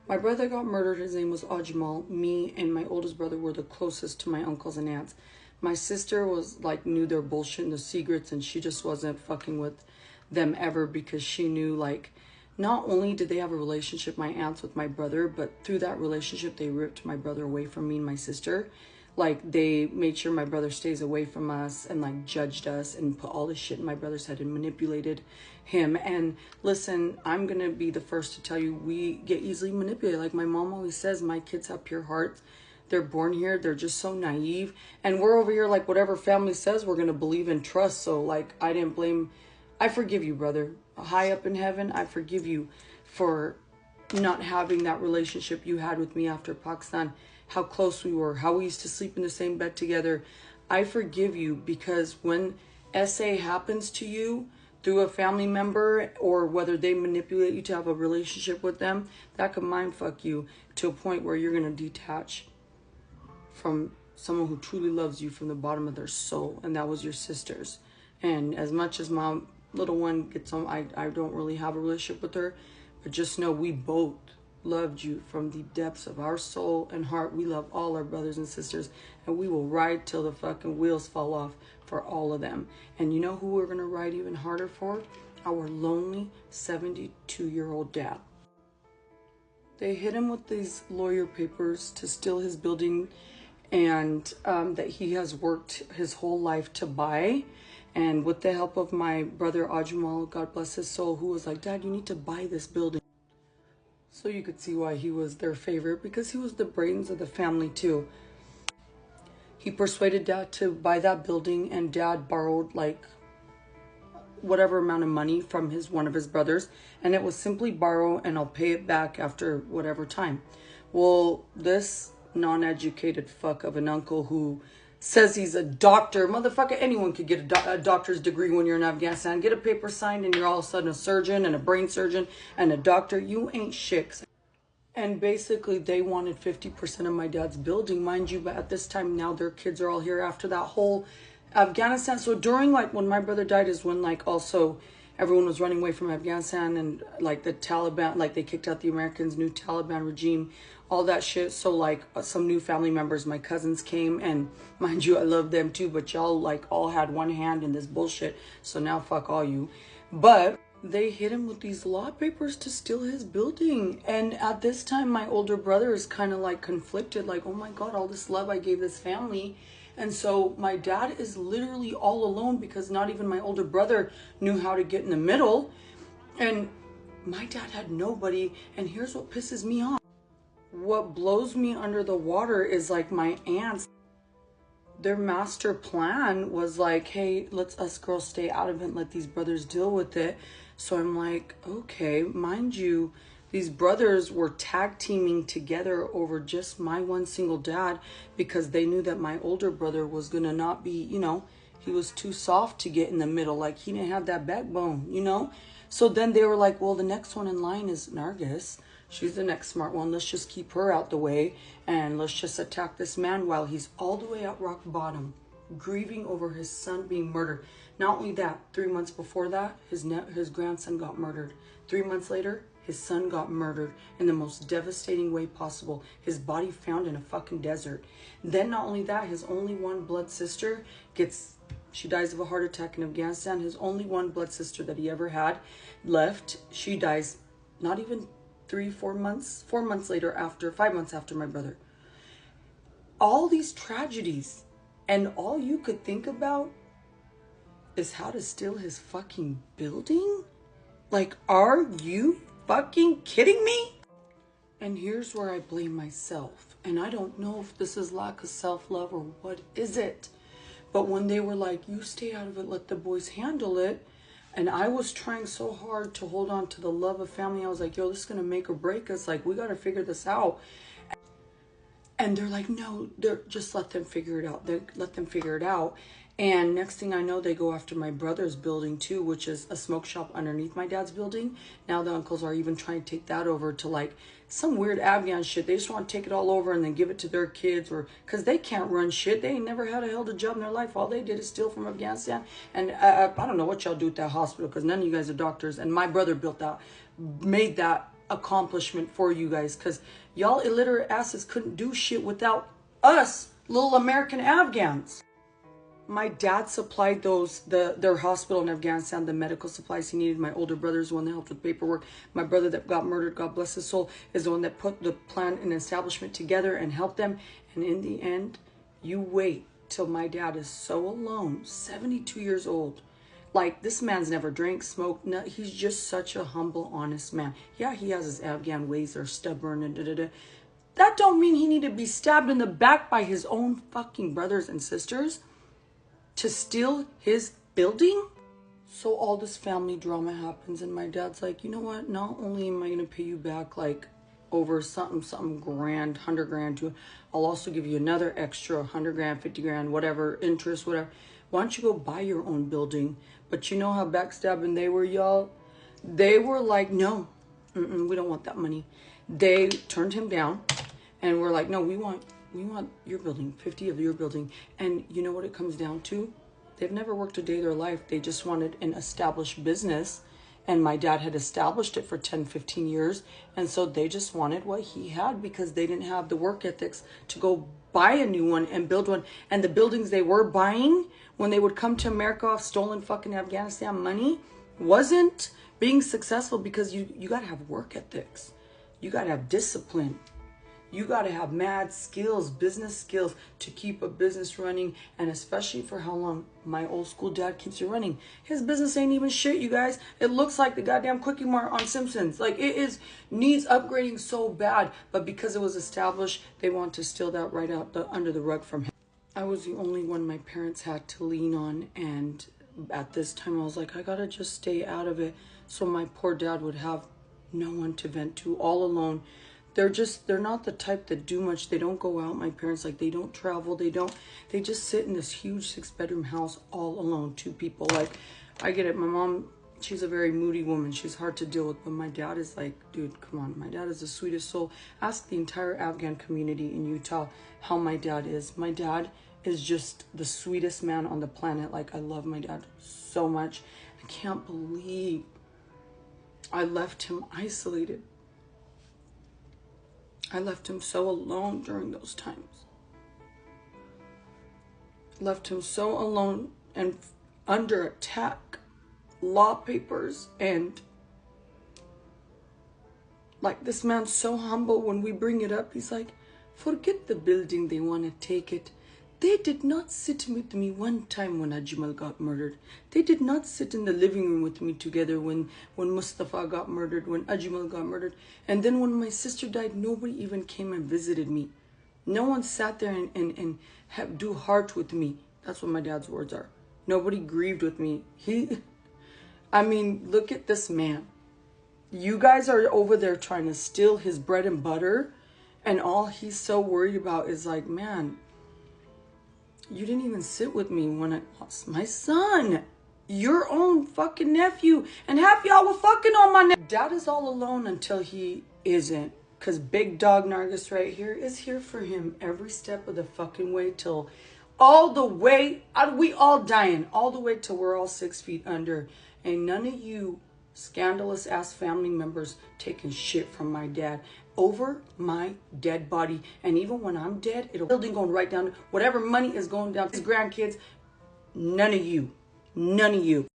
My brother got murdered. His name was Ajmal. Me and my oldest brother were the closest to my uncles and aunts. My sister was like, knew their bullshit and the secrets, and she just wasn't fucking with them ever because she knew, like, not only did they have a relationship, my aunts, with my brother, but through that relationship, they ripped my brother away from me and my sister. Like, they made sure my brother stays away from us and, like, judged us and put all this shit in my brother's head and manipulated him. And listen, I'm going to be the first to tell you, we get easily manipulated. Like my mom always says, my kids have pure hearts. They're born here. They're just so naive. And we're over here, like, whatever family says, we're going to believe and trust. So, like, I forgive you, brother. High up in heaven, I forgive you for not having that relationship you had with me after Pakistan. How close we were, how we used to sleep in the same bed together. I forgive you because when SA happens to you through a family member, or whether they manipulate you to have a relationship with them, that could mind fuck you to a point where you're going to detach from someone who truly loves you from the bottom of their soul. And that was your sister's. And as much as my little one gets on, I don't really have a relationship with her, but just know we both loved you from the depths of our soul and heart. We love all our brothers and sisters, and we will ride till the fucking wheels fall off for all of them. And you know who we're gonna ride even harder for? Our lonely 72-year-old dad. They hit him with these lawyer papers to steal his building, and that he has worked his whole life to buy. And with the help of my brother Ajmal, God bless his soul, who was like, Dad, you need to buy this building. So you could see why he was their favorite, because he was the brains of the family too. He persuaded Dad to buy that building, and Dad borrowed like whatever amount of money from one of his brothers, and it was simply borrow and I'll pay it back after whatever time. Well, this non-educated fuck of an uncle who says he's a doctor. Motherfucker, anyone could get a doctor's degree when you're in Afghanistan. Get a paper signed and you're all of a sudden a surgeon and a brain surgeon and a doctor. You ain't shit. And basically they wanted 50% of my dad's building, mind you, but at this time now their kids are all here after that whole Afghanistan. So during, like, when my brother died is when, like, also everyone was running away from Afghanistan, and like the Taliban, like they kicked out the Americans, new Taliban regime, all that shit. So like some new family members, my cousins came, and mind you, I love them too, but y'all like all had one hand in this bullshit. So now fuck all you. But they hit him with these law papers to steal his building. And at this time, my older brother is kind of like conflicted, like, oh my God, all this love I gave this family. And so my dad is literally all alone because not even my older brother knew how to get in the middle. And my dad had nobody. And here's what pisses me off. What blows me under the water is, like, my aunts, their master plan was like, hey, let's us girls stay out of it and let these brothers deal with it. So I'm like, okay, mind you, these brothers were tag teaming together over just my one single dad because they knew that my older brother was going to not be, you know, he was too soft to get in the middle. Like, he didn't have that backbone, you know? So then they were like, well, the next one in line is Nargis. She's the next smart one. Let's just keep her out the way and let's just attack this man while he's all the way at rock bottom, grieving over his son being murdered. Not only that, 3 months before that, his grandson got murdered. 3 months later, his son got murdered in the most devastating way possible. His body found in a fucking desert. Then not only that, his only one blood sister she dies of a heart attack in Afghanistan. His only one blood sister that he ever had left, she dies not even 4 months later, 5 months after my brother. All these tragedies, and all you could think about is how to steal his fucking building? Like, are you fucking kidding me? And here's where I blame myself. And I don't know if this is lack of self-love or what is it. But when they were like, you stay out of it, let the boys handle it. And I was trying so hard to hold on to the love of family. I was like, yo, this is going to make or break us. Like, we got to figure this out. And they're like, no, just let them figure it out. Let them figure it out. And next thing I know, they go after my brother's building too, which is a smoke shop underneath my dad's building. Now the uncles are even trying to take that over to like some weird Afghan shit. They just want to take it all over and then give it to their kids, or because they can't run shit. They ain't never had a held a job in their life. All they did is steal from Afghanistan. And I don't know what y'all do at that hospital because none of you guys are doctors. And my brother made that accomplishment for you guys, because y'all illiterate asses couldn't do shit without us little American Afghans. My dad supplied their hospital in Afghanistan, the medical supplies he needed. My older brother is the one that helped with paperwork. My brother that got murdered, God bless his soul, is the one that put the plan and establishment together and helped them. And in the end, you wait till my dad is so alone, 72 years old. Like, this man's never drank, smoked, no, he's just such a humble, honest man. Yeah, he has his Afghan ways, they're stubborn and da-da-da. That don't mean he need to be stabbed in the back by his own fucking brothers and sisters to steal his building. So all this family drama happens, and my dad's like, you know what, not only am I gonna pay you back like over something grand, 100 grand to, I'll also give you another extra 100 grand, 50 grand, whatever, interest, whatever. Why don't you go buy your own building? But you know how backstabbing they were, y'all? They were like, no, we don't want that money. They turned him down and we're like, no, we want your building, 50 of your building. And you know what it comes down to? They've never worked a day of their life. They just wanted an established business. And my dad had established it for 10, 15 years. And so they just wanted what he had because they didn't have the work ethics to go buy a new one and build one. And the buildings they were buying when they would come to America off stolen fucking Afghanistan money wasn't being successful because you got to have work ethics. You got to have discipline. You got to have mad skills, business skills to keep a business running. And especially for how long my old school dad keeps it running. His business ain't even shit, you guys. It looks like the goddamn Quickie Mart on Simpsons. Like, needs upgrading so bad. But because it was established, they want to steal that right out under the rug from him. I was the only one my parents had to lean on. And at this time, I was like, I got to just stay out of it. So my poor dad would have no one to vent to, all alone. They're not the type that do much. They don't go out. My parents, like, they don't travel. They just sit in this huge 6-bedroom house all alone, 2 people. Like, I get it. My mom, she's a very moody woman. She's hard to deal with. But my dad is like, dude, come on. My dad is the sweetest soul. Ask the entire Afghan community in Utah how my dad is. My dad is just the sweetest man on the planet. Like, I love my dad so much. I can't believe I left him isolated. I left him so alone during those times. Left him so alone and under attack. Law papers and like, this man's so humble. When we bring it up, he's like, forget the building, they want to take it. They did not sit with me one time when Ajmal got murdered. They did not sit in the living room with me together when Mustafa got murdered, when Ajmal got murdered. And then when my sister died, nobody even came and visited me. No one sat there and do heart with me. That's what my dad's words are. Nobody grieved with me. I mean, look at this man. You guys are over there trying to steal his bread and butter. And all he's so worried about is like, man, you didn't even sit with me when I lost my son. Your own fucking nephew. And half y'all were fucking on my nephew. Dad is all alone until he isn't. Because Big Dog Nargis right here is here for him every step of the fucking way till all the way. We all dying. All the way till we're all 6 feet under. And none of you scandalous ass family members taking shit from my dad over my dead body. And even when I'm dead, it'll building going right down, whatever money is going down to his grandkids. None of you